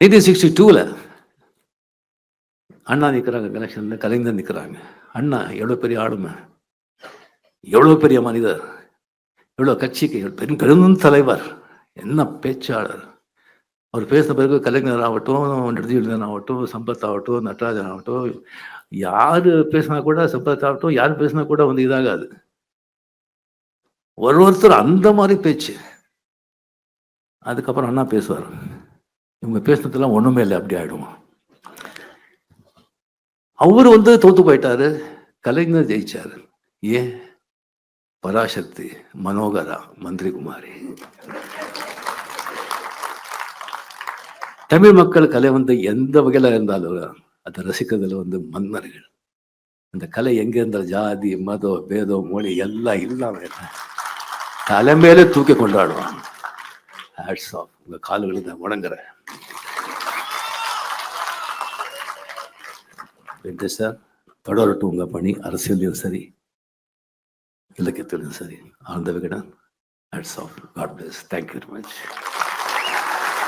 1962 அண்ணா நிற்கிறாங்க கனெக்ஷன்ல, கலைஞர் நிற்கிறாங்க. அண்ணா எவ்வளோ பெரிய ஆளுமை, எவ்வளோ பெரிய மனிதர், எவ்வளோ கட்சிக்கு பெரும் தலைவர், என்ன பேச்சாளர். அவர் பேசின பிறகு கலைஞர் ஆகட்டும், நெடுஞ்செழியன் ஆகட்டும், சம்பத் ஆகட்டும், நடராஜன் ஆகட்டும், யார் பேசினா கூட, சம்பத் ஆகட்டும், யார் பேசினா கூட வந்து இதாகாது. ஒருத்தர் அந்த மாதிரி பேச்சு. அதுக்கப்புறம் அண்ணா பேசுவார், இவங்க பேசுனதெல்லாம் ஒன்றுமே இல்லை, அப்படி ஆகிடுவோம். அவர் வந்து தோத்து போயிட்டாரு, கலைஞர் ஜெயிச்சாரு. ஏன்? பராசக்தி, மனோகரா, மந்திரி குமாரி. தமிழ் மக்கள் கலை வந்து எந்த வகையில் இருந்தாலும் அதை ரசிக்கிறதுல வந்து மன்னர்கள். அந்த கலை எங்க இருந்தாலும் ஜாதி, மதம், பேதம், மொழி எல்லாம் இல்லாம தலைமையில தூக்கி கொண்டாடுவாங்க. Hats off. உங்க கால்களுக்கு நான் வணங்குறேன். சார், தொடரட்டும் உங்க பணி, அரசியலையும் சரி, இலக்கியத்திலும் சரி. Ananda Vikatan, hats off. God bless. Thank you very much.